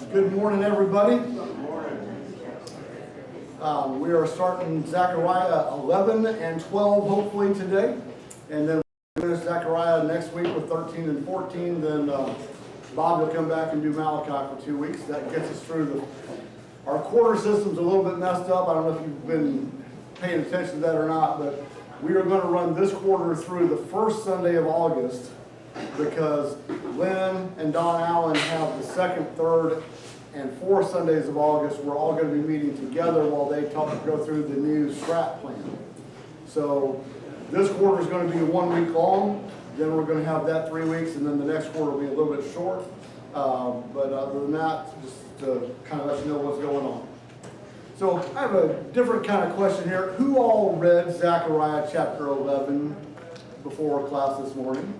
Good morning, everybody. We are starting Zechariah 11 and 12 hopefully today, and then we'll finish Zechariah next week with 13 and 14. Then Bob will come back and do Malachi for 2 weeks. That gets us through our quarter system's a little bit messed up. I don't know if you've been paying attention to that or not, but we are going to run this quarter through the first Sunday of August, because Lynn and Don Allen have the second, third, and fourth Sundays of August. We're all going to be meeting together while they go through the new strat plan. So this quarter is going to be 1 week long. Then we're going to have that 3 weeks, and then the next quarter will be a little bit short. But other than that, just to kind of let you know what's going on. So I have a different kind of question here. Who all read Zechariah chapter 11 before class this morning?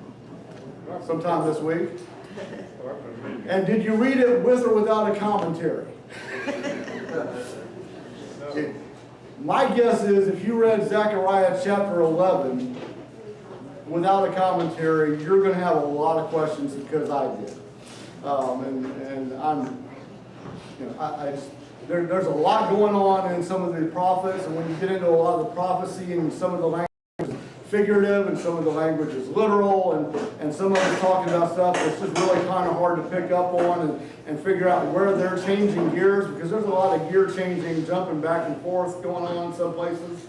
Sometime this week? And did you read it with or without a commentary? My guess is if you read Zechariah chapter 11 without a commentary, you're going to have a lot of questions, because I did. And I'm, there's a lot going on in some of the prophets, and when you get into a lot of the prophecy and some of the language figurative and some of the language is literal, and some of it's talking about stuff that's just really kind of hard to pick up on and figure out where they're changing gears, because there's a lot of gear changing, jumping back and forth going on in some places.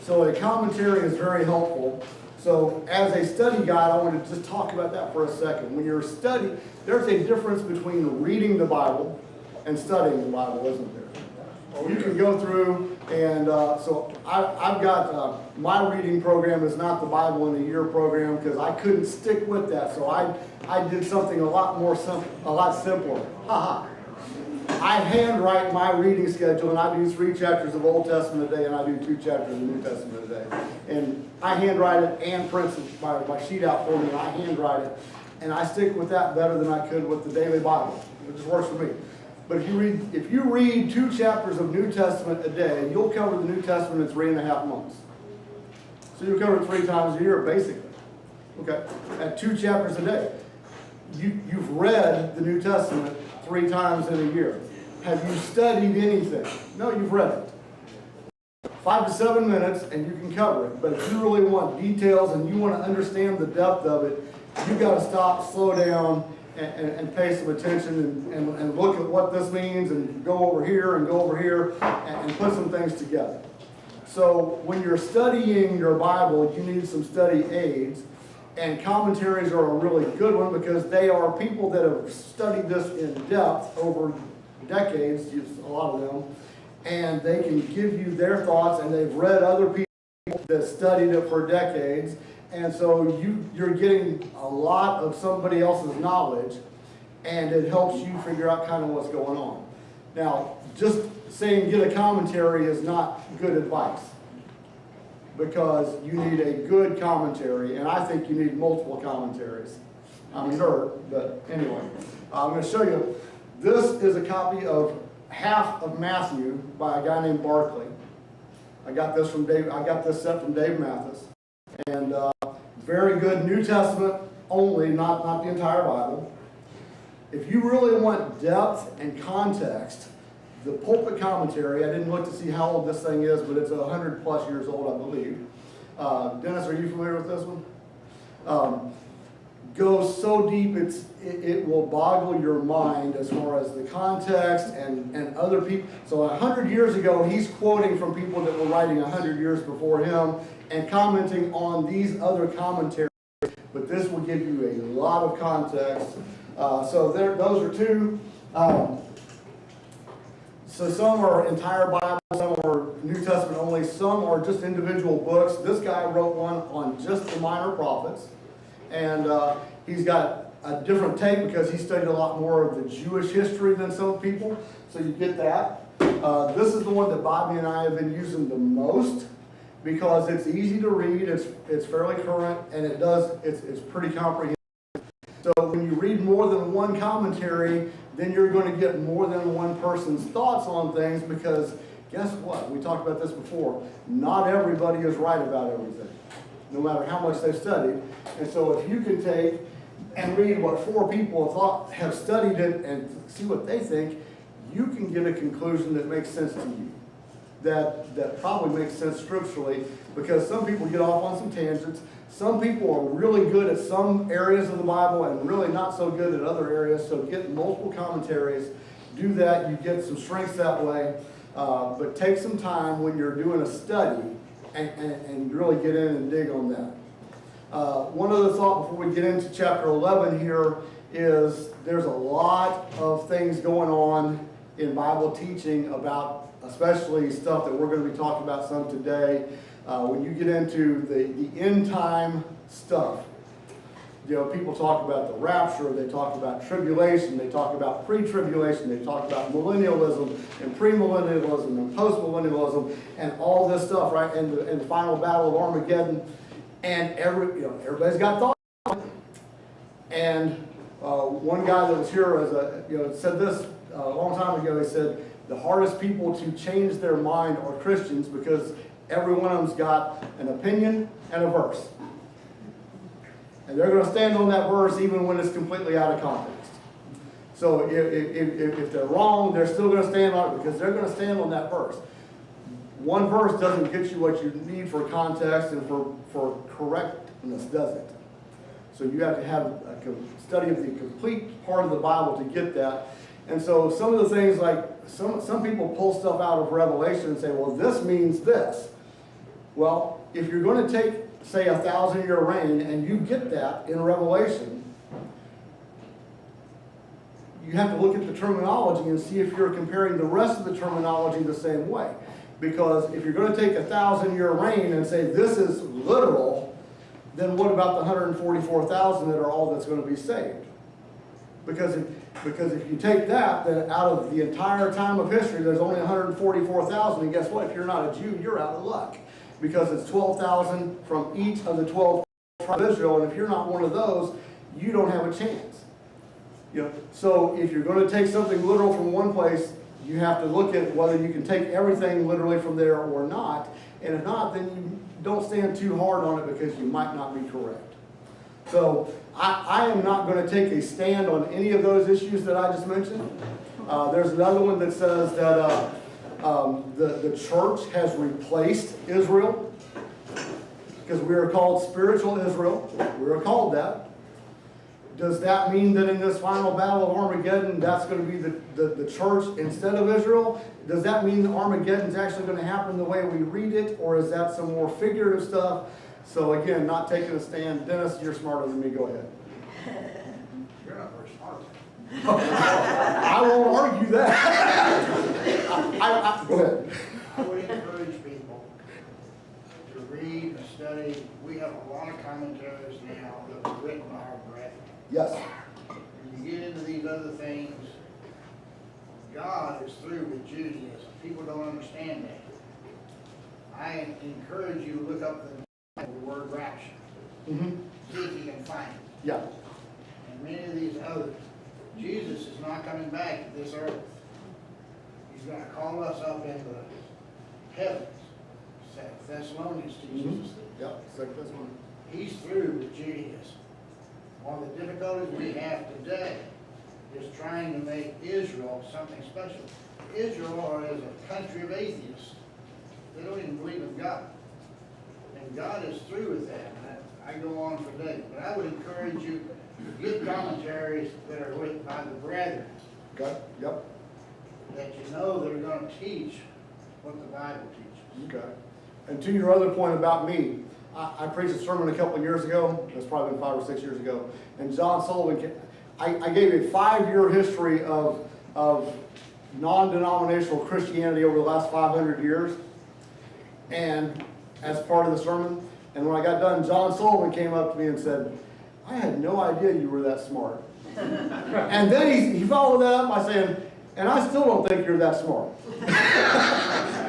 So a commentary is very helpful. So as a study guide, I want to just talk about that for a second. When you're studying, there's a difference between reading the Bible and studying the Bible, isn't there? You can go through, and so I've got, my reading program is not the Bible in a year program, because I couldn't stick with that. So I did something a lot more simple, a lot simpler. I handwrite my reading schedule, and I do 3 chapters of Old Testament a day, and I do 2 chapters of New Testament a day. And I handwrite it and prints my sheet out for me, and I handwrite it. And I stick with that better than I could with the daily Bible. It just works for me. But if you read 2 chapters of New Testament a day, you'll cover the New Testament in 3.5 months. So you'll cover it 3 times a year, basically. Okay, at 2 chapters a day. You've read the New Testament 3 times in a year. Have you studied anything? No, you've read it. 5 to 7 minutes, and you can cover it. But if you really want details and you want to understand the depth of it, you've got to stop, slow down, and pay some attention and look at what this means, and go over here and go over here and put some things together. So when you're studying your Bible, you need some study aids, and commentaries are a really good one, because they are people that have studied this in depth over decades, a lot of them, and they can give you their thoughts, and they've read other people that studied it for decades. And so you're getting a lot of somebody else's knowledge, and it helps you figure out kind of what's going on. Now, just saying get a commentary is not good advice, because you need a good commentary, and I think you need multiple commentaries. I'm sure, but anyway. I'm going to show you. This is a copy of half of Matthew by a guy named Barclay. I got this set from Dave Mathis. And very good New Testament only, not the entire Bible. If you really want depth and context, the Pulpit Commentary, I didn't look to see how old this thing is, but it's 100+ years old, I believe. Dennis, are you familiar with this one? Goes so deep, it will boggle your mind as far as the context and other people. So 100 years ago, he's quoting from people that were writing 100 years before him and commenting on these other commentaries. But this will give you a lot of context. So those are 2. So some are entire Bible, some are New Testament only, some are just individual books. This guy wrote one on just the minor prophets. And he's got a different take, because he studied a lot more of the Jewish history than some people. So you get that. This is the one that Bobby and I have been using the most, because it's easy to read, it's fairly current, and it's pretty comprehensive. So when you read more than one commentary, then you're going to get more than one person's thoughts on things, because guess what? We talked about this before. Not everybody is right about everything, no matter how much they've studied. And so if you can take and read what 4 people have studied it and see what they think, you can get a conclusion that makes sense to you. That probably makes sense scripturally, because some people get off on some tangents. Some people are really good at some areas of the Bible and really not so good at other areas. So get multiple commentaries. Do that. You get some strengths that way. But take some time when you're doing a study and really get in and dig on that. One other thought before we get into chapter 11 here is there's a lot of things going on in Bible teaching about especially stuff that we're going to be talking about some today. When you get into the end time stuff, you know, people talk about the rapture, they talk about tribulation, they talk about pre-tribulation, they talk about millennialism and premillennialism and postmillennialism and all this stuff, right? And the final battle of Armageddon, and everybody's got thoughts on it. And one guy that was here said this a long time ago. He said the hardest people to change their mind are Christians, because every one of them's got an opinion and a verse. And they're going to stand on that verse even when it's completely out of context. So if they're wrong, they're still going to stand on it because they're going to stand on that verse. One verse doesn't get you what you need for context and for correctness, does it? So you have to have a study of the complete part of the Bible to get that. And so some of the things, like some people pull stuff out of Revelation and say, well, this means this. Well, if you're going to take, say, 1,000-year reign, and you get that in Revelation, you have to look at the terminology and see if you're comparing the rest of the terminology the same way. Because if you're going to take 1,000-year reign and say this is literal, then what about the 144,000 that are all that's going to be saved? Because if you take that, then out of the entire time of history, there's only 144,000, and guess what? If you're not a Jew, you're out of luck. Because it's 12,000 from each of the 12 tribes of Israel, and if you're not one of those, you don't have a chance. You know, so if you're going to take something literal from one place, you have to look at whether you can take everything literally from there or not. And if not, then you don't stand too hard on it, because you might not be correct. So I am not going to take a stand on any of those issues that I just mentioned. There's another one that says that the church has replaced Israel, because we are called spiritual Israel. We are called that. Does that mean that in this final battle of Armageddon, that's going to be the church instead of Israel? Does that mean Armageddon is actually going to happen the way we read it, or is that some more figurative stuff? So again, not taking a stand. Dennis, you're smarter than me. Go ahead. You're not very smart. I won't argue that. Go ahead. I would encourage people to read and study. We have a lot of commentaries now that are written by our brethren. Yes. When you get into these other things, God is through with Judaism. People don't understand that. I encourage you to look up the word rapture. Mm-hmm. See if you can find it. Yeah. And many of these others. Jesus is not coming back to this earth. He's going to call us up into the heavens. Thessalonians teaches us that. Yep. Second Thessalonians. He's through with Judaism. One of the difficulties we have today is trying to make Israel something special. Israel is a country of atheists. They don't even believe in God. And God is through with that. I go on for days. But I would encourage you to get commentaries that are written by the brethren. Okay. Yep. That you know that are going to teach what the Bible teaches. Okay. And to your other point about me, I preached a sermon a couple of years ago. That's probably been 5 or 6 years ago. And John Sullivan, I gave a 5-year history of non-denominational Christianity over the last 500 years, and as part of the sermon. And when I got done, John Sullivan came up to me and said, I had no idea you were that smart. And then he followed that up by saying, and I still don't think you're that smart.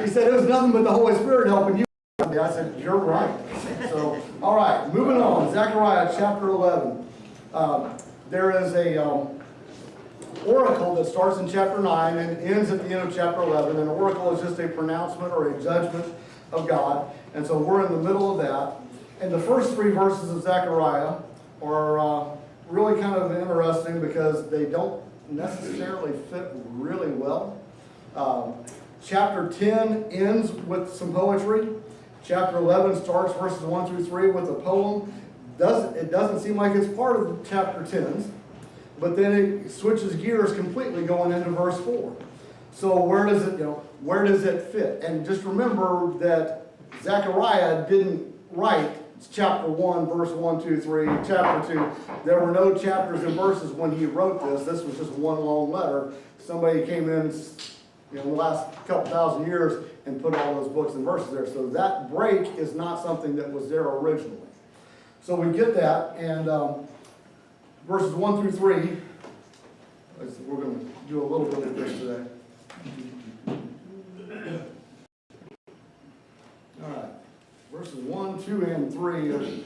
He said, it was nothing but the Holy Spirit helping you. I said, you're right. So, all right, moving on. Zechariah chapter 11. There is a oracle that starts in chapter 9 and ends at the end of chapter 11. An oracle is just a pronouncement or a judgment of God. And so we're in the middle of that. And the first 3 verses of Zechariah are really kind of interesting because they don't necessarily fit really well. Chapter 10 ends with some poetry. Chapter 11 starts verses 1 through 3 with a poem. It doesn't seem like it's part of chapter 10's, but then it switches gears completely going into verse 4. So where does it fit? And just remember that Zechariah didn't write chapter 1, verse 1, 2, 3, chapter 2. There were no chapters and verses when he wrote this. This was just one long letter. Somebody came in, the last couple thousand years and put all those books and verses there. So that break is not something that was there originally. So we get that, and verses 1 through 3, we're going to do a little bit of this today. All right, verses 1, 2, and 3.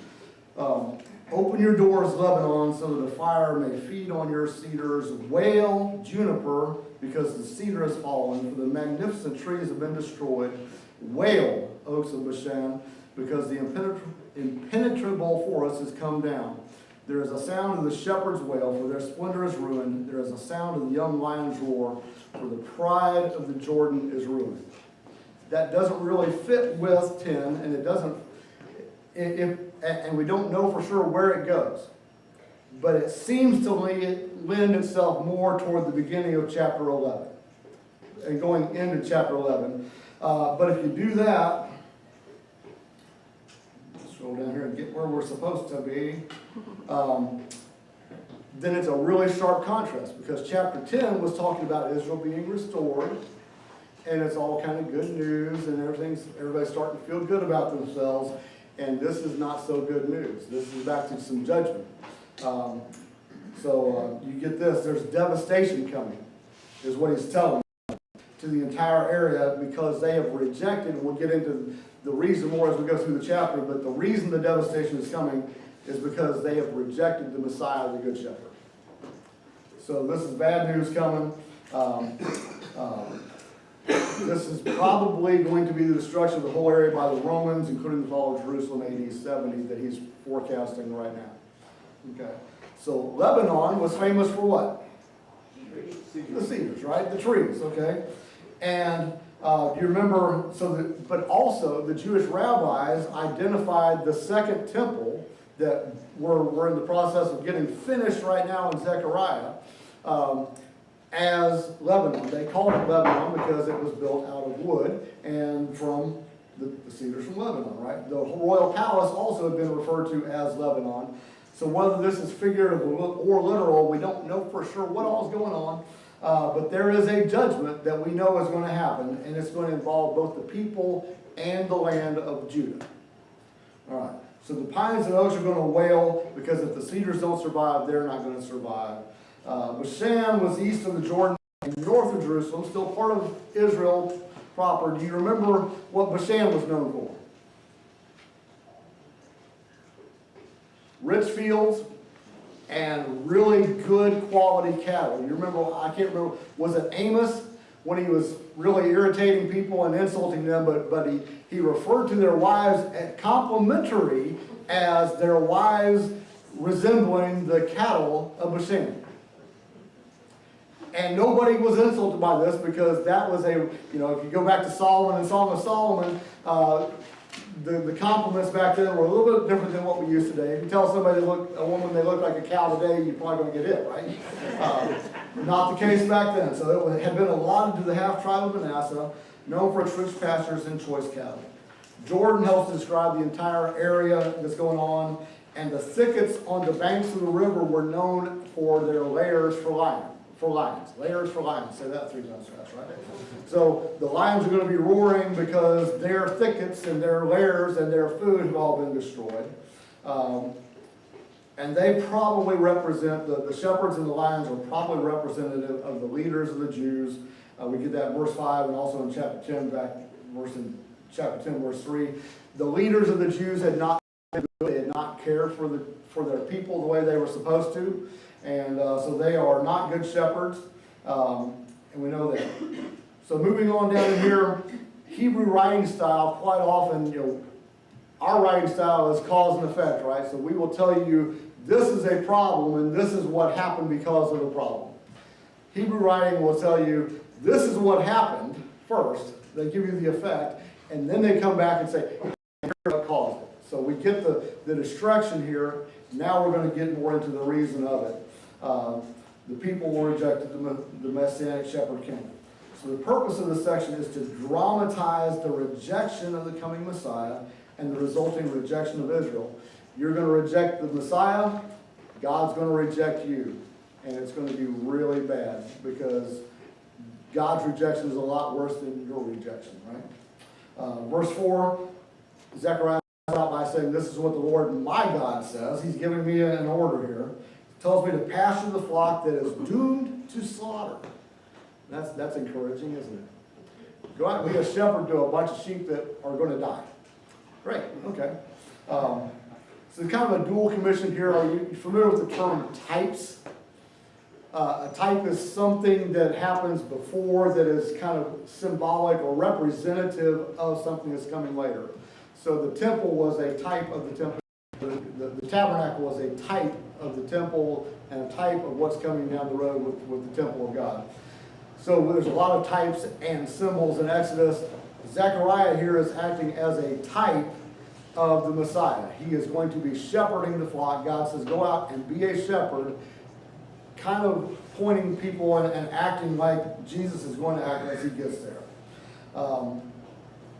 Open your doors, Lebanon, so that the fire may feed on your cedars. Wail, juniper, because the cedar has fallen, for the magnificent trees have been destroyed. Wail, oaks of Bashan, because the impenetrable forest has come down. There is a sound of the shepherd's wail, for their splendor is ruined. There is a sound of the young lion's roar, for the pride of the Jordan is ruined. That doesn't really fit with 10, and it doesn't, and we don't know for sure where it goes. But it seems to lend itself more toward the beginning of chapter 11, and going into chapter 11. But if you do that, scroll down here and get where we're supposed to be, then it's a really sharp contrast, because chapter 10 was talking about Israel being restored, and it's all kind of good news, and everybody's starting to feel good about themselves, and this is not so good news. This is back to some judgment. So you get this, there's devastation coming, is what he's telling to the entire area, because they have rejected, and we'll get into the reason more as we go through the chapter, but the reason the devastation is coming is because they have rejected the Messiah, the Good Shepherd. So this is bad news coming. This is probably going to be the destruction of the whole area by the Romans, including the fall of Jerusalem AD 70 that he's forecasting right now. Okay. So Lebanon was famous for what? The cedars, right? The trees, okay? And do you remember, but also the Jewish rabbis identified the second temple that we're in the process of getting finished right now in Zechariah as Lebanon. They called it Lebanon because it was built out of wood and from the cedars from Lebanon, right? The royal palace also had been referred to as Lebanon. So whether this is figurative or literal, we don't know for sure what all is going on. But there is a judgment that we know is going to happen, and it's going to involve both the people and the land of Judah. All right. So the pines and oaks are going to wail, because if the cedars don't survive, they're not going to survive. Bashan was east of the Jordan and north of Jerusalem, still part of Israel proper. Do you remember what Bashan was known for? Rich fields and really good quality cattle. You remember, I can't remember, was it Amos when he was really irritating people and insulting them, but he referred to their wives as complimentary as their wives resembling the cattle of Bashan. And nobody was insulted by this, because that was if you go back to Solomon and Song of Solomon, the compliments back then were a little bit different than what we use today. If you tell somebody a woman they look like a cow today, you're probably going to get hit, right? Not the case back then. So it had been allotted to the half-tribe of Manasseh, known for its rich pastures and choice cattle. Jordan helps describe the entire area that's going on, and the thickets on the banks of the river were known for their lairs for lions. Lairs for lions. Say that 3 times fast, right? So the lions are going to be roaring because their thickets and their lairs and their food have all been destroyed. And they probably represent, the shepherds and the lions are probably representative of the leaders of the Jews. We get that in verse 5 and also in chapter 10, chapter 10, verse 3. The leaders of the Jews had not cared for their people the way they were supposed to. And so they are not good shepherds, and we know that. So moving on down in here, Hebrew writing style, quite often, our writing style is cause and effect, right? So we will tell you this is a problem, and this is what happened because of the problem. Hebrew writing will tell you, this is what happened first. They give you the effect, and then they come back and say, here's what caused it. So we get the destruction here. Now we're going to get more into the reason of it. The people rejected the Messianic shepherd king. So the purpose of this section is to dramatize the rejection of the coming Messiah and the resulting rejection of Israel. You're going to reject the Messiah, God's going to reject you. And it's going to be really bad because God's rejection is a lot worse than your rejection, right? Verse 4, Zechariah starts out by saying, this is what the Lord my God says. He's giving me an order here. He tells me to pasture the flock that is doomed to slaughter. That's encouraging, isn't it? Go out and be a shepherd to a bunch of sheep that are going to die. Great, okay. So it's kind of a dual commission here. Are you familiar with the term types? A type is something that happens before that is kind of symbolic or representative of something that's coming later. So the temple was a type of the temple. The tabernacle was a type of the temple and a type of what's coming down the road with the temple of God. So there's a lot of types and symbols in Exodus. Zechariah here is acting as a type of the Messiah. He is going to be shepherding the flock. God says, go out and be a shepherd, kind of pointing people and acting like Jesus is going to act as he gets there.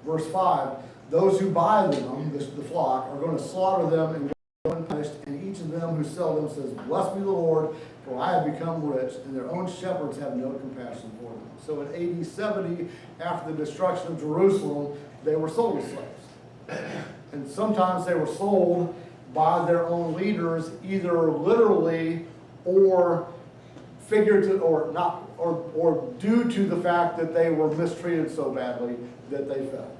Verse 5, those who buy them, the flock, are going to slaughter them and go unpunished, and each of them who sell them says, blessed be the Lord, for I have become rich, and their own shepherds have no compassion for them. So in AD 70, after the destruction of Jerusalem, they were sold as slaves. And sometimes they were sold by their own leaders, either literally or figurative, or not, or due to the fact that they were mistreated so badly that they fell.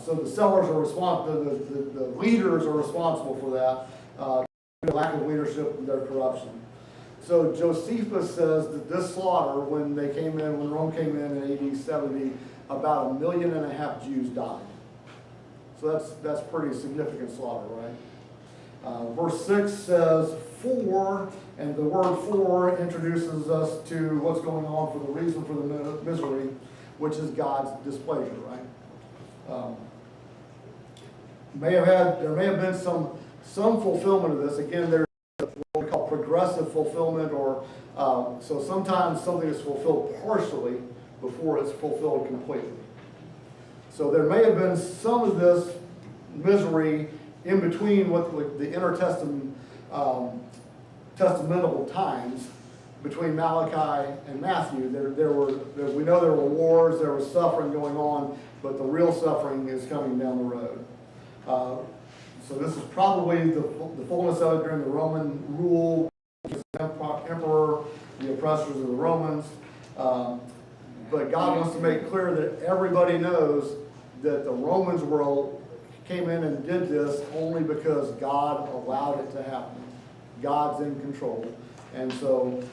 So the sellers are responsible, the leaders are responsible for that, the lack of leadership and their corruption. So Josephus says that this slaughter, when Rome came in AD 70, about 1.5 million Jews died. So that's pretty significant slaughter, right? Verse 6 says, for, and the word for introduces us to what's going on for the reason for the misery, which is God's displeasure, right? There may have been some fulfillment of this. Again, there's what we call progressive fulfillment, or so sometimes something is fulfilled partially before it's fulfilled completely. So there may have been some of this misery in between what the intertestamental testamental times between Malachi and Matthew. We know there were wars, there was suffering going on, but the real suffering is coming down the road. So this is probably the fullness of it during the Roman rule, the emperor, the oppressors of the Romans. But God wants to make clear that everybody knows that the Romans came in and did this only because God allowed it to happen. God's in control. And so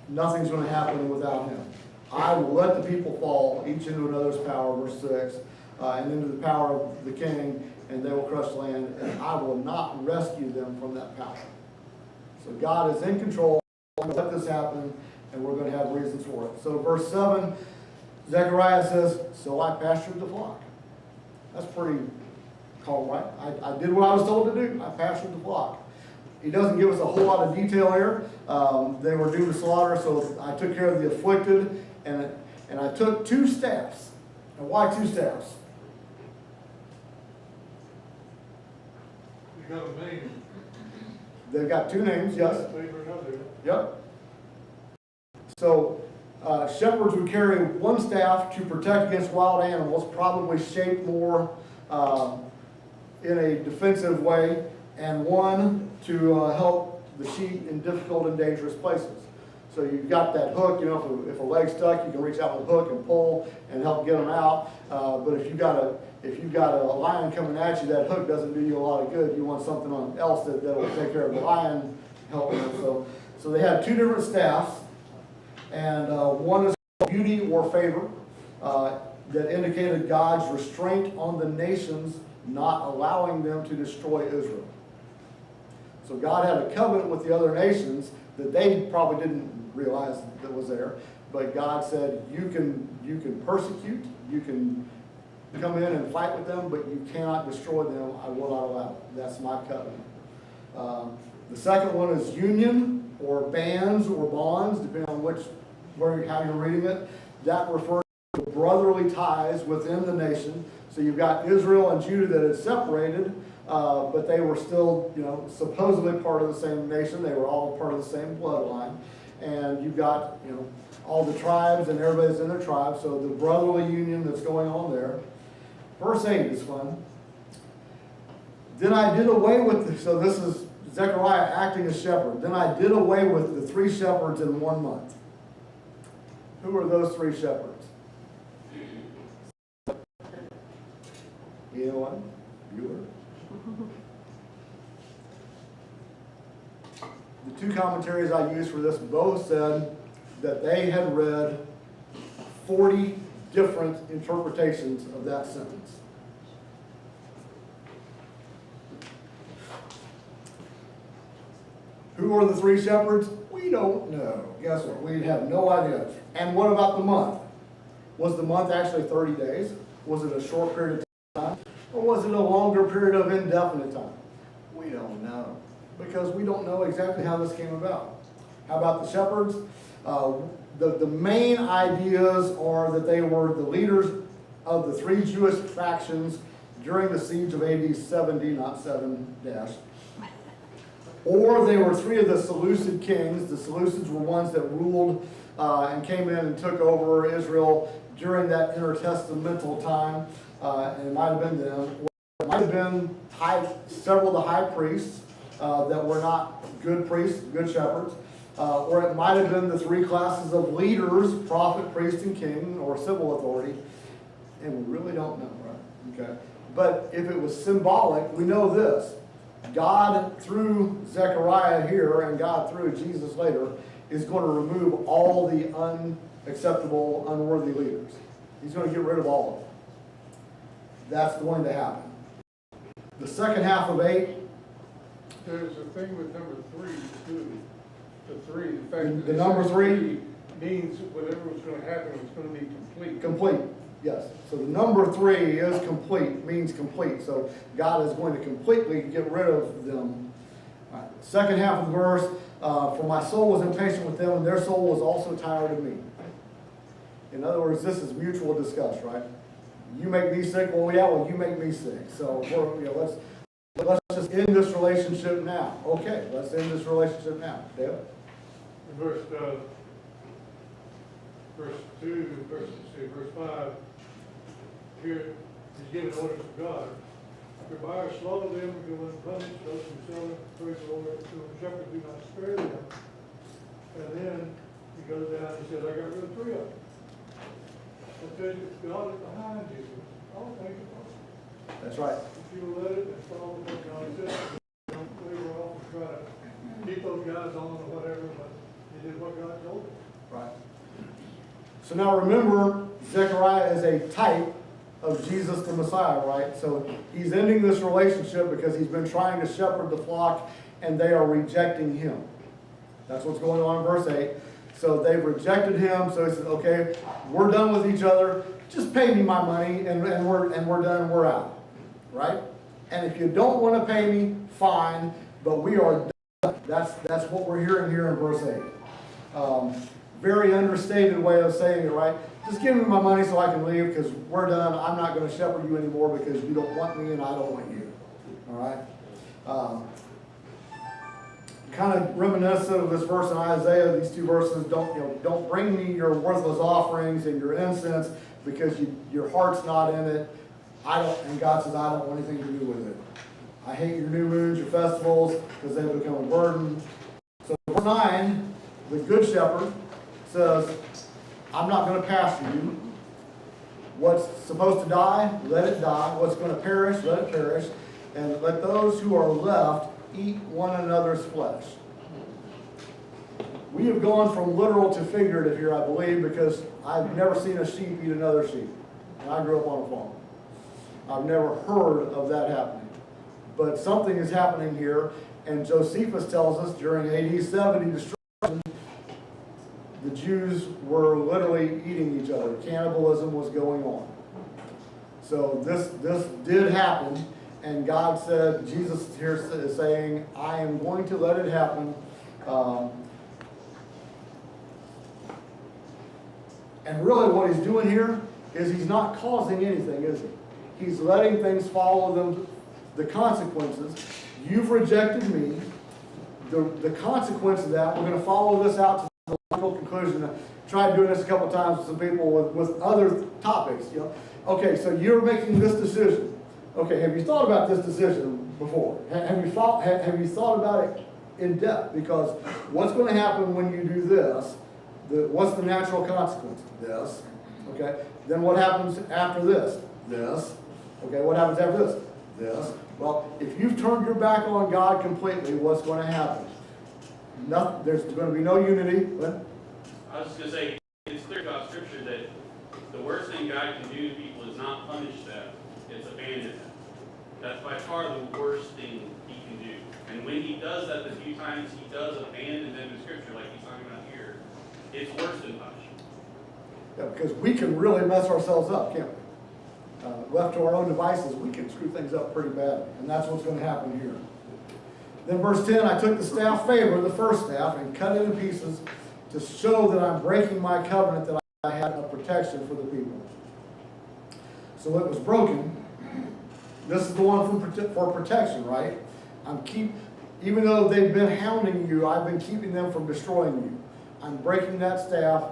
nothing's going to happen without him. I will let the people fall, each into another's power, verse 6, and into the power of the king, and they will crush the land, and I will not rescue them from that power. So God is in control. I'm going to let this happen, and we're going to have reasons for it. So verse 7, Zechariah says, so I pastured the flock. That's pretty calm, right? I did what I was told to do. I pastured the flock. He doesn't give us a whole lot of detail here. They were due to slaughter, so I took care of the afflicted, and I took 2 staffs. And why 2 staffs? You got a name. They've got 2 names, yes. Yep. So shepherds would carry 1 staff to protect against wild animals, probably shaped more in a defensive way, and 1 to help the sheep in difficult and dangerous places. So you've got that hook, if a leg's stuck, you can reach out with a hook and pull and help get them out. But if you've got a lion coming at you, that hook doesn't do you a lot of good. You want something else that will take care of the lion, helping them. So they had 2 different staffs, and one is called beauty or favor, that indicated God's restraint on the nations, not allowing them to destroy Israel. So God had a covenant with the other nations that they probably didn't realize that was there. But God said, you can persecute, you can come in and fight with them, but you cannot destroy them. I will not allow it. That's my covenant. The second one is union, or bands, or bonds, depending on how you're reading it. That refers to brotherly ties within the nation. So you've got Israel and Judah that had separated, but they were still, supposedly part of the same nation. They were all part of the same bloodline. And you've got, all the tribes, and everybody's in their tribe. So the brotherly union that's going on there. Verse 8 is fun. Then I did away with, so this is Zechariah acting as shepherd. Then I did away with the 3 shepherds in 1 month. Who are those 3 shepherds? Anyone? Bueller? The 2 commentaries I used for this both said that they had read 40 different interpretations of that sentence. Who are the 3 shepherds? We don't know. Guess what? We have no idea. And what about the month? Was the month actually 30 days? Was it a short period of time? Or was it a longer period of indefinite time? We don't know. Because we don't know exactly how this came about. How about the shepherds? The main ideas are that they were the leaders of the 3 Jewish factions during the siege of AD 70, not 7 dash. Or they were 3 of the Seleucid kings. The Seleucids were ones that ruled and came in and took over Israel during that intertestamental time. And it might have been them. Or it might have been several of the high priests that were not good priests, good shepherds. Or it might have been the 3 classes of leaders, prophet, priest, and king, or civil authority. And we really don't know, right? Okay. But if it was symbolic, we know this. God, through Zechariah here, and God through Jesus later, is going to remove all the unacceptable, unworthy leaders. He's going to get rid of all of them. That's going to happen. The second half of 8. There's a thing with number 3, too. The 3, the fact that the number 3 means whatever was going to happen was going to be complete. Complete, yes. So the number 3 is complete, means complete. So God is going to completely get rid of them. All right. Second half of the verse, for my soul was impatient with them, and their soul was also tired of me. In other words, this is mutual disgust, right? You make me sick, well, you make me sick. So let's just end this relationship now. Okay, let's end this relationship now. Dale? In verse 2, verse 5, here he's giving orders to God. Your buyers slaughter them, go unpunished, those who sell them, praise the Lord, to the shepherd do not spare them. And then he goes down and he says, I got rid of 3 of them. I tell you, God is behind you. I'll thank you. That's right. If you let it and follow what God said, don't waver off and try to keep those guys on or whatever, but he did what God told him. Right. So now remember, Zechariah is a type of Jesus the Messiah, right? So he's ending this relationship because he's been trying to shepherd the flock and they are rejecting him. That's what's going on in verse 8. So they've rejected him, so he says, okay, we're done with each other. Just pay me my money and we're done, we're out. Right? And if you don't want to pay me, fine, but we are done. That's what we're hearing here in verse 8. Very understated way of saying it, right? Just give me my money so I can leave because we're done. I'm not going to shepherd you anymore because you don't want me and I don't want you. All right? Kind of reminiscent of this verse in Isaiah. These 2 verses, don't bring me your worthless offerings and your incense because your heart's not in it. And God says, I don't want anything to do with it. I hate your new moons, your festivals, because they become a burden. So verse 9, the good shepherd says, I'm not going to pasture you. What's supposed to die, let it die. What's going to perish, let it perish. And let those who are left eat one another's flesh. We have gone from literal to figurative here, I believe, because I've never seen a sheep eat another sheep. And I grew up on a farm. I've never heard of that happening. But something is happening here, And Josephus tells us during AD 70 destruction, the Jews were literally eating each other. Cannibalism was going on. So this did happen, and God said, Jesus here is saying, I am going to let it happen. And really what he's doing here is he's not causing anything, is he? He's letting things follow them, the consequences. You've rejected me. The consequence of that, we're going to follow this out to the logical conclusion. I tried doing this a couple of times with some people with other topics. You know, okay, so you're making this decision. Okay, have you thought about this decision before? Have you thought about it in depth? Because what's going to happen when you do this? What's the natural consequence? This. Okay. Then what happens after this? This. Okay. What happens after this? This. Well, if you've turned your back on God completely, what's going to happen? Nothing. There's going to be no unity. What? I was just going to say, it's clear about Scripture that the worst thing God can do to people is not punish them, it's abandon them. That's by far the worst thing he can do. And when he does that, the few times he does abandon them in Scripture, like he's talking about here, it's worse than punishment. Yeah, because we can really mess ourselves up, can't we? Left to our own devices, we can screw things up pretty badly. And that's what's going to happen here. Then verse 10, I took the staff Faber, the first staff, and cut it in pieces to show that I'm breaking my covenant that I had of protection for the people. So it was broken. This is the one for protection, right? Even though they've been hounding you, I've been keeping them from destroying you. I'm breaking that staff.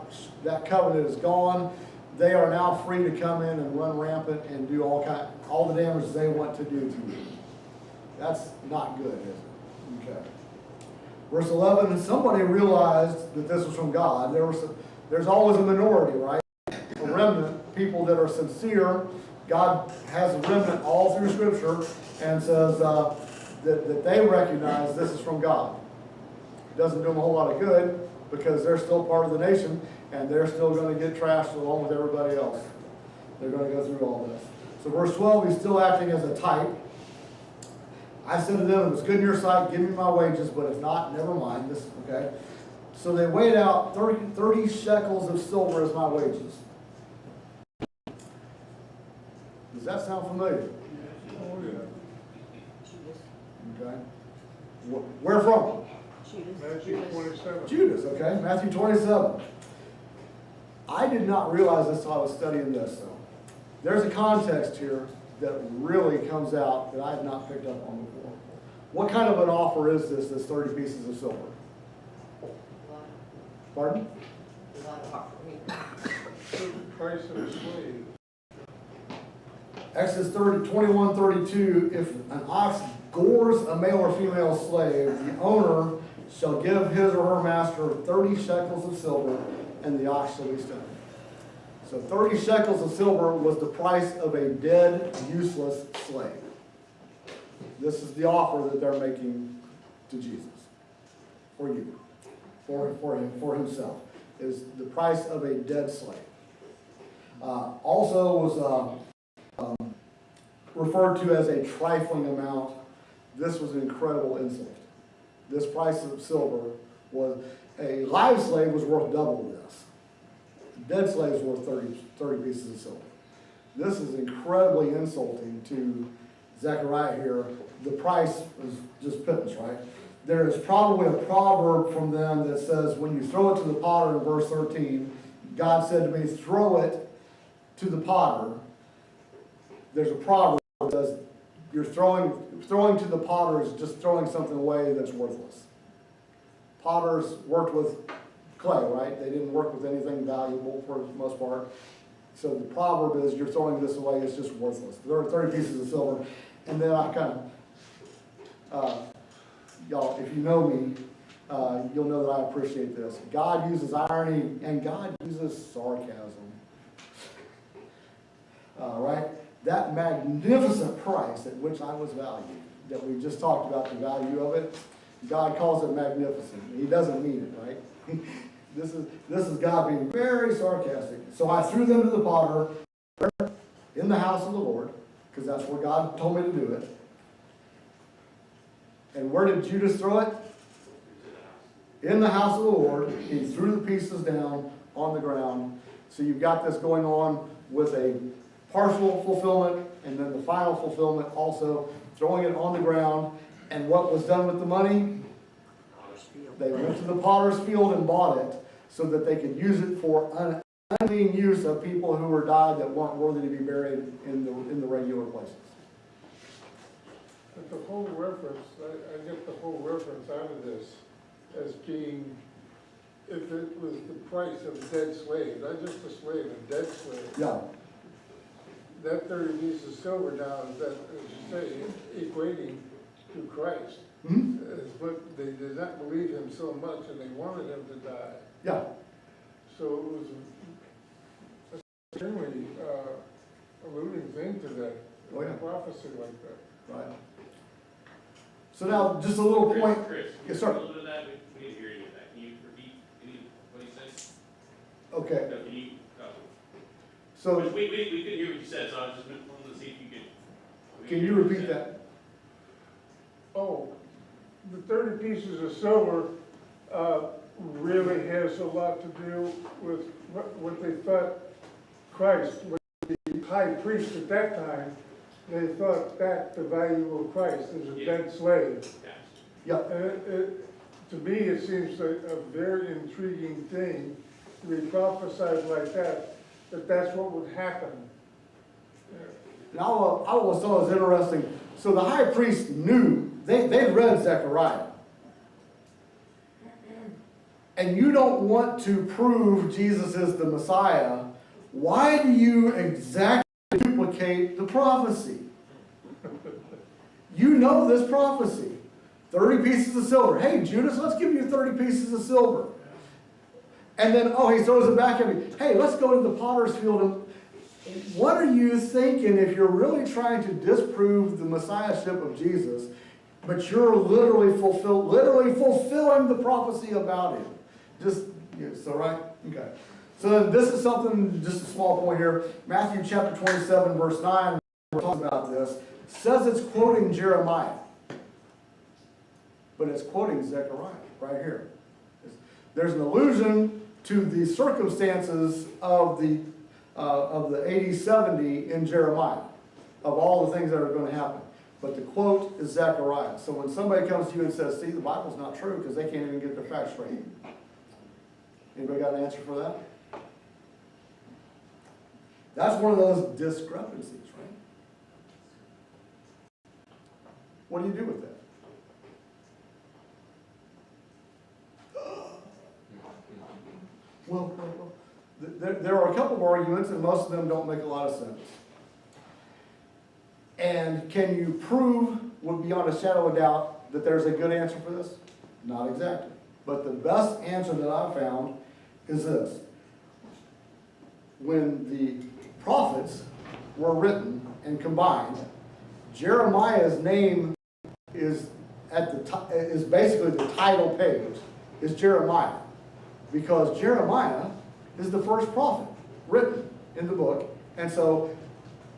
That covenant is gone. They are now free to come in and run rampant and do all the damage they want to do to you. That's not good, is it? Okay. Verse 11, somebody realized that this was from God. There's always a minority, right? A remnant, people that are sincere. God has a remnant all through Scripture and says that they recognize this is from God. It doesn't do them a whole lot of good because they're still part of the nation and they're still going to get trashed along with everybody else. They're going to go through all this. So verse 12, he's still acting as a type. I said to them, if it's good in your sight, give me my wages, but if not, never mind. This, okay? So they weighed out 30 shekels of silver as my wages. Does that sound familiar? Oh, yeah. Okay. Where from? Matthew 27. Judas, okay. Matthew 27. I did not realize this until I was studying this, though. There's a context here that really comes out that I have not picked up on before. What kind of an offer is this, 30 pieces of silver? Pardon? Price of a slave. Exodus 21:32, if an ox gores a male or female slave, the owner shall give his or her master 30 shekels of silver, and the ox shall be stoned. So 30 shekels of silver was the price of a dead, useless slave. This is the offer that they're making to Jesus. For you. For himself. Is the price of a dead slave. Also was referred to as a trifling amount. This was an incredible insult. This price of silver was, a live slave was worth double this. A dead slave is worth 30 pieces of silver. This is incredibly insulting to Zechariah here. The price is just pittance, right? There is probably a proverb from them that says, when you throw it to the potter in verse 13, God said to me, throw it to the potter. There's a proverb that says, you're throwing to the potter is just throwing something away that's worthless. Potters worked with clay, right? They didn't work with anything valuable for the most part. So the proverb is, you're throwing this away, it's just worthless. There are 30 pieces of silver. And then I kind of, y'all, if you know me, you'll know that I appreciate this. God uses irony and God uses sarcasm. Right? That magnificent price at which I was valued, that we just talked about the value of it, God calls it magnificent. He doesn't mean it, right? This is God being very sarcastic. So I threw them to the potter in the house of the Lord, because that's where God told me to do it. And where did Judas throw it? In the house of the Lord. He threw the pieces down on the ground. So you've got this going on with a partial fulfillment and then the final fulfillment also, throwing it on the ground. And what was done with the money? They went to the potter's field and bought it so that they could use it for unclean use of people who were died that weren't worthy to be buried in the regular places. But the whole reference, I get the whole reference out of this as being, if it was the price of a dead slave, not just a slave, a dead slave. Yeah. That 30 pieces of silver now is that, as you say, equating to Christ. Mm-hmm. But they did not believe him so much and they wanted him to die. Yeah. So it was a extremely alluding thing to that, Oh, yeah. prophecy like that. Right. So now, just a little point. Chris, Yes, sir. a little bit of that, we didn't hear any of that. Can you repeat what he said? Okay. No, can you, So we couldn't hear what you said, so I was just wanting to see if you could. can you repeat that? Oh, the 30 pieces of silver really has a lot to do with what they thought Christ, was the high priest at that time, they thought that the value of Christ is a dead slave. Yes. Yeah. To me, it seems like a very intriguing thing to be prophesied like that that's what would happen. Now, I always thought it was interesting. So the high priest knew, they read Zechariah. And you don't want to prove Jesus is the Messiah. Why do you exactly duplicate the prophecy? You know this prophecy. 30 pieces of silver. Hey, Judas, let's give you 30 pieces of silver. And then, oh, he throws it back at me. Hey, let's go to the potter's field. And what are you thinking if you're really trying to disprove the messiahship of Jesus, but you're literally fulfilling the prophecy about him? So right? Okay. So this is something, just a small point here. Matthew chapter 27, verse 9, we're talking about this, says it's quoting Jeremiah. But it's quoting Zechariah right here. There's an allusion to the circumstances of the AD 70 in Jeremiah, of all the things that are going to happen. But the quote is Zechariah. So when somebody comes to you and says, see, the Bible's not true because they can't even get their facts straight. Anybody got an answer for that? That's one of those discrepancies, right? What do you do with that? Well, there are a couple of arguments, and most of them don't make a lot of sense. And can you prove, beyond a shadow of doubt, that there's a good answer for this? Not exactly. But the best answer that I've found is this. When the prophets were written and combined, Jeremiah's name is basically the title page, is Jeremiah. Because Jeremiah is the first prophet written in the book. And so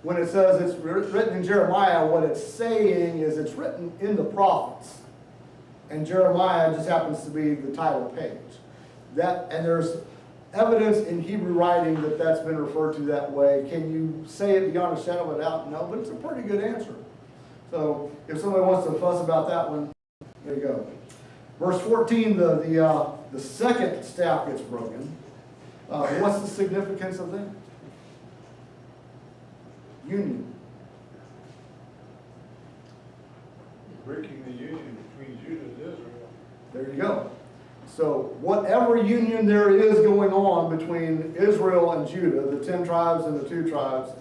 when it says it's written in Jeremiah, what it's saying is it's written in the prophets. And Jeremiah just happens to be the title page. And there's evidence in Hebrew writing that that's been referred to that way. Can you say it beyond a shadow of a doubt? No, but it's a pretty good answer. So if somebody wants to fuss about that one, there you go. Verse 14, the second staff gets broken. What's the significance of that? Union. Breaking the union between Judah and Israel. There you go. So whatever union there is going on between Israel and Judah, the 10 tribes and the 2 tribes,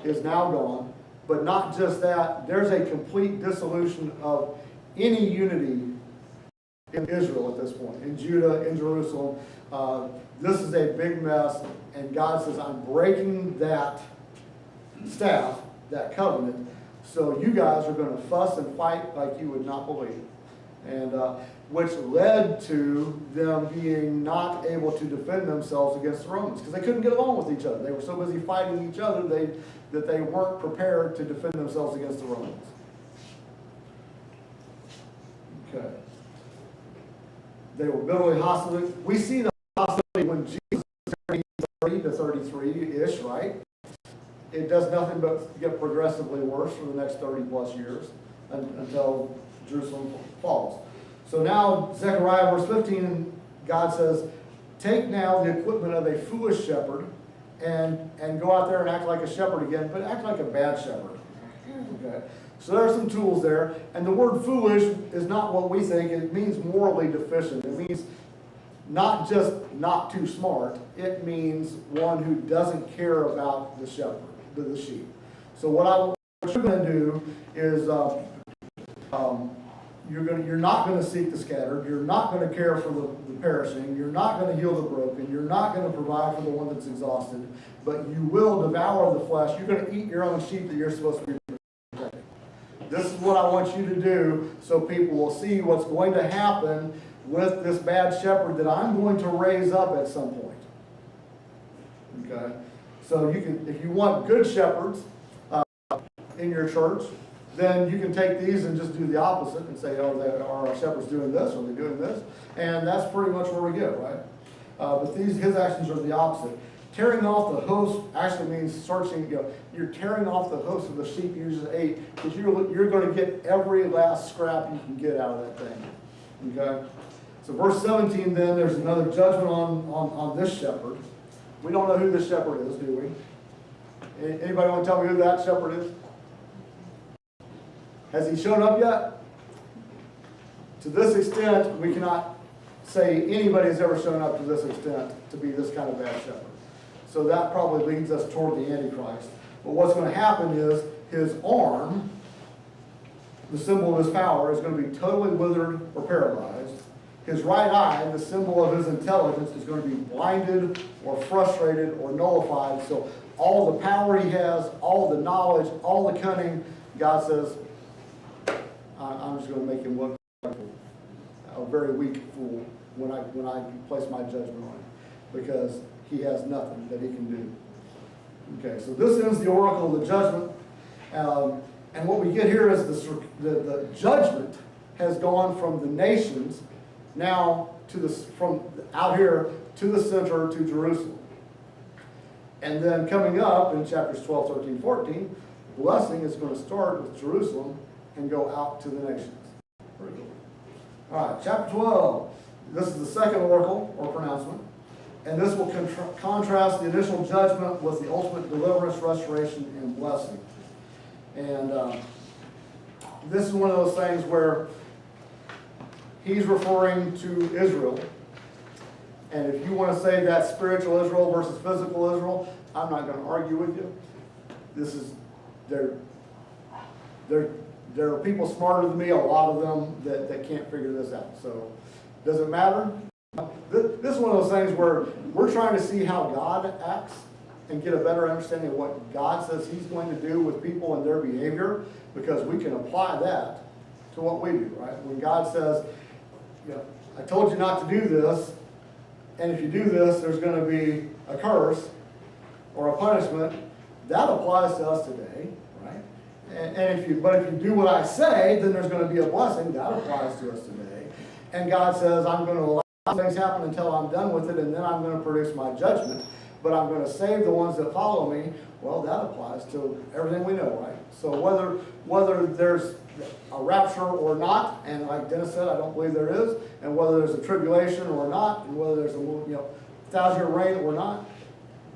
is now gone. But not just that, there's a complete dissolution of any unity in Israel at this point, in Judah, in Jerusalem. This is a big mess, and God says, I'm breaking that staff, that covenant, so you guys are going to fuss and fight like you would not believe. And which led to them being not able to defend themselves against the Romans, because they couldn't get along with each other. They were so busy fighting each other that they weren't prepared to defend themselves against the Romans. Okay. They were bitterly hostile. We see the hostility when Jesus is 30 to 33-ish, right? It does nothing but get progressively worse for the next 30 plus years until Jerusalem falls. So now, Zechariah verse 15, God says, take now the equipment of a foolish shepherd and go out there and act like a shepherd again, but act like a bad shepherd. Okay? So there are some tools there. And the word foolish is not what we think. It means morally deficient. It means not just not too smart. It means one who doesn't care about the shepherd, the sheep. So what you're going to do is you're not going to seek the scattered. You're not going to care for the perishing. You're not going to heal the broken. You're not going to provide for the one that's exhausted. But you will devour the flesh. You're going to eat your own sheep that you're supposed to be protecting. This is what I want you to do so people will see what's going to happen with this bad shepherd that I'm going to raise up at some point. Okay? So you can, if you want good shepherds in your church, then you can take these and just do the opposite and say, oh, are our shepherds doing this? Are they doing this? And that's pretty much where we get, right? But his actions are the opposite. Tearing off the host actually means searching, you're tearing off the host of the sheep you just ate, because you're going to get every last scrap you can get out of that thing. Okay? So verse 17 then, there's another judgment on this shepherd. We don't know who this shepherd is, do we? Anybody want to tell me who that shepherd is? Has he shown up yet? To this extent, we cannot say anybody has ever shown up to this extent to be this kind of bad shepherd. So that probably leads us toward the Antichrist. But what's going to happen is his arm, the symbol of his power, is going to be totally withered or paralyzed. His right eye, the symbol of his intelligence, is going to be blinded or frustrated or nullified. So all the power he has, all the knowledge, all the cunning, God says, I'm just going to make him look like a very weak fool when I place my judgment on him, because he has nothing that he can do. Okay, so this ends the oracle of the judgment. And what we get here is the judgment has gone from the nations now from out here to the center to Jerusalem. And then coming up in chapters 12, 13, 14, blessing is going to start with Jerusalem and go out to the nations. All right, chapter 12. This is the second oracle or pronouncement. And this will contrast the initial judgment with the ultimate deliverance, restoration, and blessing. And this is one of those things where he's referring to Israel. And if you want to say that's spiritual Israel versus physical Israel, I'm not going to argue with you. This is, there are people smarter than me, a lot of them, that can't figure this out. So, does it matter? This is one of those things where we're trying to see how God acts and get a better understanding of what God says he's going to do with people and their behavior, because we can apply that to what we do, right? When God says, I told you not to do this, and if you do this, there's going to be a curse or a punishment, that applies to us today, right? And if you do what I say, then there's going to be a blessing, that applies to us today. And God says, I'm going to allow things happen until I'm done with it, and then I'm going to produce my judgment, but I'm going to save the ones that follow me. Well, that applies to everything we know, right? So whether there's a rapture or not, and like Dennis said, I don't believe there is, and whether there's a tribulation or not, and whether there's a 1,000-year reign or not,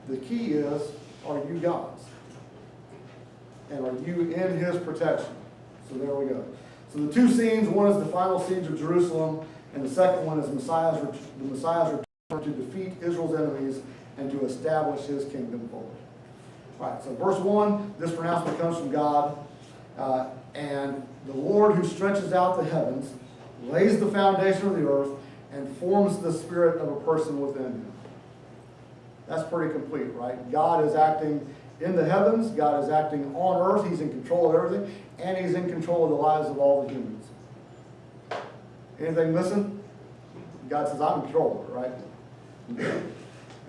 the key is, are you God's? And are you in his protection? So there we go. So the two scenes, one is the final siege of Jerusalem, and the second one is the Messiah's return to defeat Israel's enemies and to establish his kingdom fully. All right, so verse 1, this pronouncement comes from God. And the Lord who stretches out the heavens, lays the foundation of the earth, and forms the spirit of a person within him. That's pretty complete, right? God is acting in the heavens, God is acting on earth, he's in control of everything, and he's in control of the lives of all the humans. Anything missing? God says, I'm in control of it, right?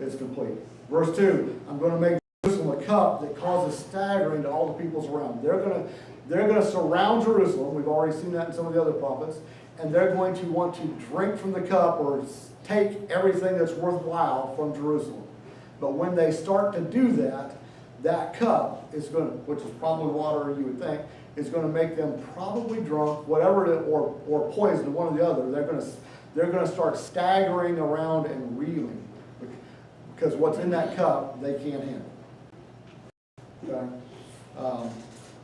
It's complete. Verse 2, I'm going to make Jerusalem a cup that causes staggering to all the peoples around. They're going to surround Jerusalem. We've already seen that in some of the other prophets. and they're going to want to drink from the cup or take everything that's worthwhile from Jerusalem. But when they start to do that, that cup is going to, which is probably water, you would think, is going to make them probably drunk, whatever it, or poisoned, one or the other. They're going to start staggering around and reeling because what's in that cup they can't handle. Okay?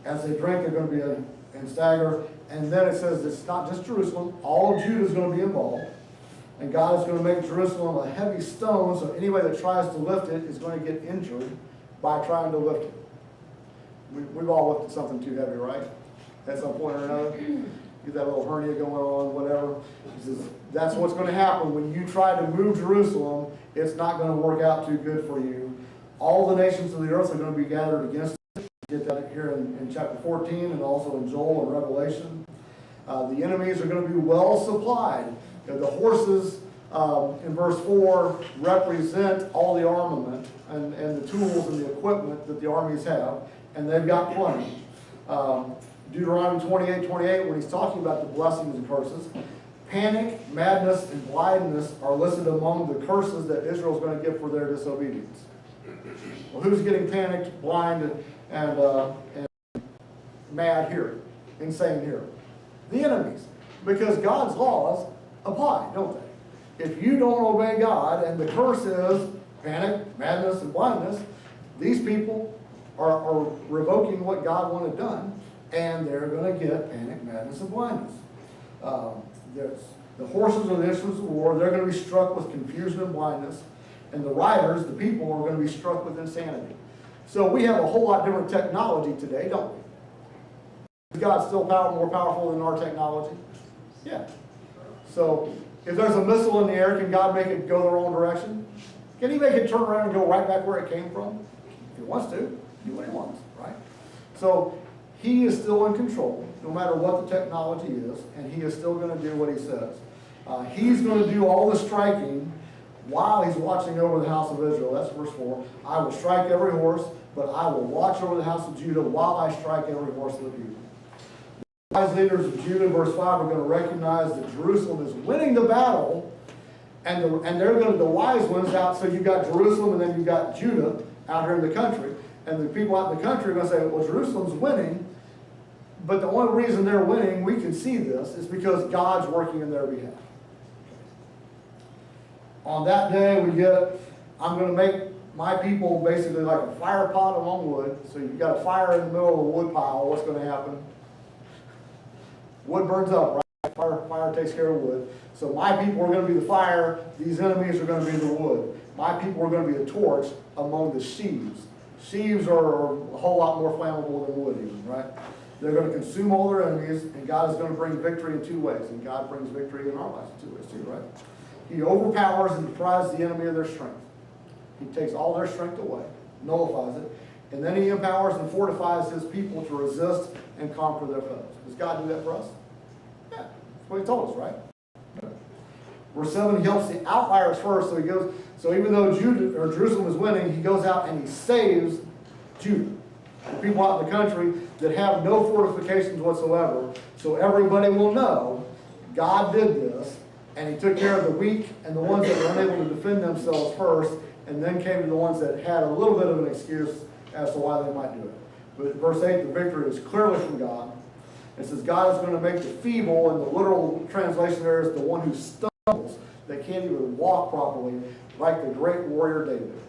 As they drink, they're going to be and stagger. And then it says it's not just Jerusalem. All of Judah is going to be involved. And God is going to make Jerusalem a heavy stone, so anybody that tries to lift it is going to get injured by trying to lift it. We've all lifted something too heavy, right? At some point or another. Get that little hernia going on, whatever. He says, that's what's going to happen when you try to move Jerusalem. It's not going to work out too good for you. All the nations of the earth are going to be gathered against it. You get that here in chapter 14 and also in Joel and Revelation. The enemies are going to be well supplied. The horses in verse 4 represent all the armament and the tools and the equipment that the armies have, and they've got plenty. Deuteronomy 28:28, when he's talking about the blessings and curses, panic, madness, and blindness are listed among the curses that Israel's going to get for their disobedience. Well, who's getting panicked, blind, and mad here, insane here? The enemies, because God's laws apply, don't they? If you don't obey God, and the curse is panic, madness, and blindness, these people are revoking what God wanted done, and they're going to get panic, madness, and blindness. The horses are the instruments of war. They're going to be struck with confusion and blindness, and the riders, the people, are going to be struck with insanity. So we have a whole lot different technology today, don't we? Is God still more powerful than our technology? Yeah. So if there's a missile in the air, can God make it go the wrong direction? Can he make it turn around and go right back where it came from? If he wants to, do what he wants, right? So he is still in control, no matter what the technology is, and he is still going to do what he says. He's going to do all the striking while he's watching over the house of Israel. That's verse 4. I will strike every horse, but I will watch over the house of Judah while I strike every horse of the people. The wise leaders of Judah, verse 5, are going to recognize that Jerusalem is winning the battle, and they're going to, the wise ones out, so you've got Jerusalem and then you've got Judah out here in the country, and the people out in the country are going to say, well, Jerusalem's winning, but the only reason they're winning, we can see this, is because God's working in their behalf. On that day, I'm going to make my people basically like a fire pot among wood. So you've got a fire in the middle of a wood pile. What's going to happen? Wood burns up, right? Fire takes care of wood. So my people are going to be the fire. These enemies are going to be the wood. My people are going to be the torch among the sheaves. Sheaves are a whole lot more flammable than wood even, right? They're going to consume all their enemies, and God is going to bring victory in two ways. And God brings victory in our lives in two ways too, right? He overpowers and deprives the enemy of their strength. He takes all their strength away, nullifies it, and then he empowers and fortifies his people to resist and conquer their foes. Does God do that for us? Yeah, that's what he told us, right? Verse 7, he helps the outliers first, so even though Jerusalem is winning, he goes out and he saves Judah. The people out in the country that have no fortifications whatsoever, so everybody will know God did this, and he took care of the weak and the ones that were unable to defend themselves first, and then came to the ones that had a little bit of an excuse as to why they might do it. But verse 8, the victory is clearly from God. It says God is going to make the feeble, and the literal translation there is the one who stumbles, that can't even walk properly, like the great warrior David.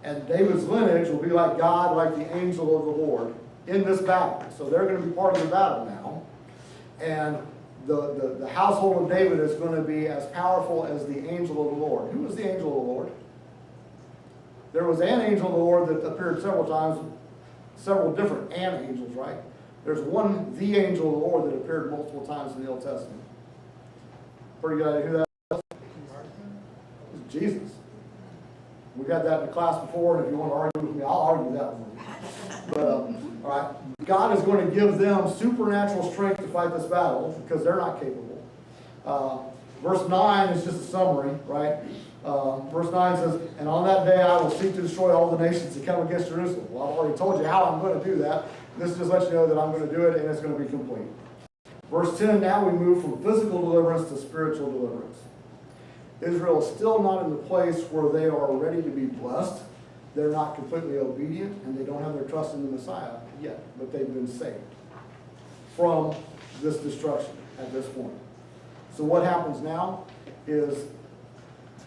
And David's lineage will be like God, like the angel of the Lord in this battle. So they're going to be part of the battle now. And the household of David is going to be as powerful as the angel of the Lord. Who was the angel of the Lord? There was an angel of the Lord that appeared several times, several different angels, right? There's one, the angel of the Lord, that appeared multiple times in the Old Testament. Pretty good idea who that was? It was Jesus. We got that in the class before, and if you want to argue with me, I'll argue that one. But, all right, God is going to give them supernatural strength to fight this battle because they're not capable. Verse 9 is just a summary, right? Verse 9 says, and on that day I will seek to destroy all the nations that come against Jerusalem. Well, I've already told you how I'm going to do that. This just lets you know that I'm going to do it, and it's going to be complete. Verse 10, now we move from physical deliverance to spiritual deliverance. Israel is still not in the place where they are ready to be blessed. They're not completely obedient, and they don't have their trust in the Messiah yet, but they've been saved from this destruction at this point. So what happens now is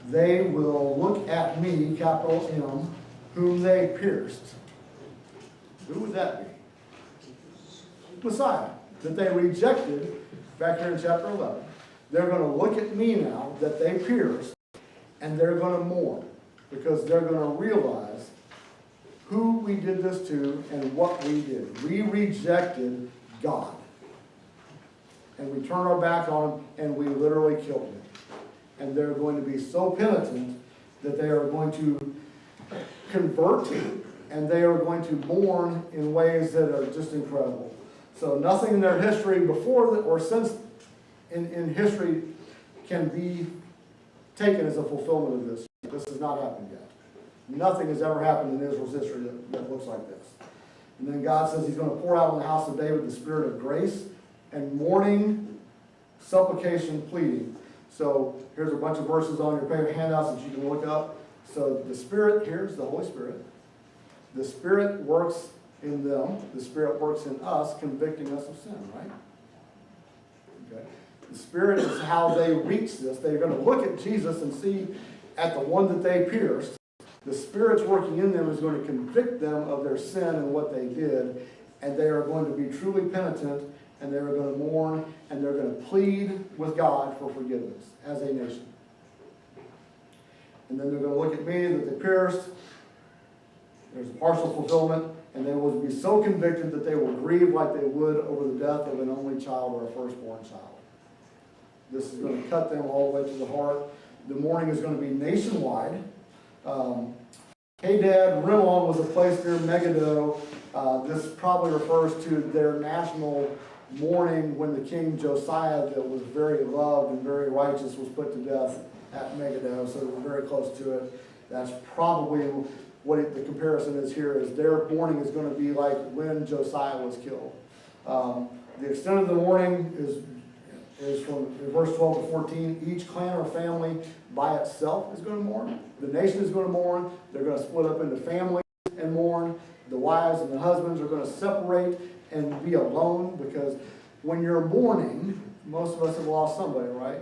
they will look at me, capital M, whom they pierced. Who would that be? Messiah, that they rejected back here in chapter 11. They're going to look at me now that they pierced, and they're going to mourn, because they're going to realize who we did this to and what we did. We rejected God. And we turned our back on him, and we literally killed him. And they're going to be so penitent that they are going to convert, and they are going to mourn in ways that are just incredible. So nothing in their history before or since in history can be taken as a fulfillment of this. This has not happened yet. Nothing has ever happened in Israel's history that looks like this. And then God says he's going to pour out on the house of David the spirit of grace and mourning, supplication, pleading. So here's a bunch of verses on your paper handouts that you can look up. So the Spirit, here's the Holy Spirit. The Spirit works in them. The Spirit works in us, convicting us of sin, right? Okay. The Spirit is how they reach this. They're going to look at Jesus and see at the one that they pierced. The Spirit's working in them is going to convict them of their sin and what they did, and they are going to be truly penitent, and they're going to mourn, and they're going to plead with God for forgiveness as a nation. And then they're going to look at me that they pierced. There's a partial fulfillment, and they will be so convicted that they will grieve like they would over the death of an only child or a firstborn child. This is going to cut them all the way to the heart. The mourning is going to be nationwide. Hadad Rimmon was a place near Megiddo. This probably refers to their national mourning when the king Josiah, that was very loved and very righteous, was put to death at Megiddo, so we're very close to it. That's probably what the comparison is here, is their mourning is going to be like when Josiah was killed. The extent of the mourning is from verse 12 to 14. Each clan or family by itself is going to mourn. The nation is going to mourn. They're going to split up into families and mourn. The wives and the husbands are going to separate and be alone, because when you're mourning, most of us have lost somebody, right?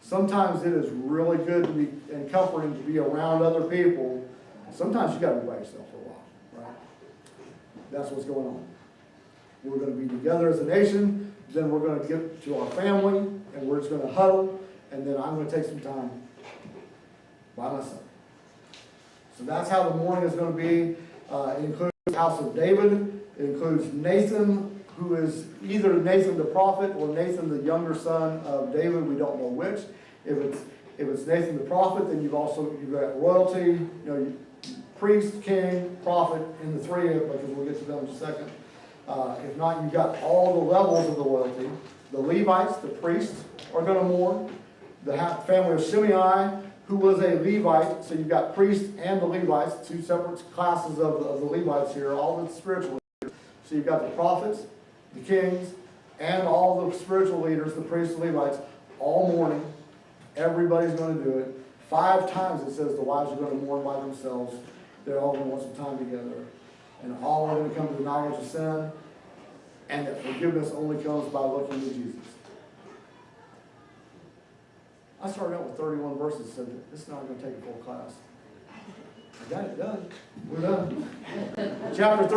Sometimes it is really good to be and comforting to be around other people. Sometimes you got to be by yourself for a while, right? That's what's going on. We're going to be together as a nation. Then we're going to get to our family, and we're just going to huddle, and then I'm going to take some time by myself. So that's how the mourning is going to be. It includes the house of David. It includes Nathan, who is either Nathan the prophet or Nathan the younger son of David. We don't know which. If it's Nathan the prophet, then you've got royalty, priest, king, prophet in the three, because we'll get to them in a second. If not, you've got all the levels of the royalty. The Levites, the priests, are going to mourn. The family of Shimei, who was a Levite, so you've got priests and the Levites, two separate classes of the Levites here, all the spiritual leaders. So you've got the prophets, the kings, and all the spiritual leaders, the priests and Levites, all mourning. Everybody's going to do it. 5 times it says the wives are going to mourn by themselves. They're all going to want some time together. And all are going to come to the knowledge of sin, and that forgiveness only comes by looking to Jesus. I started out with 31 verses, said that this is not going to take a full class. I got it done. We're done. Chapter 3.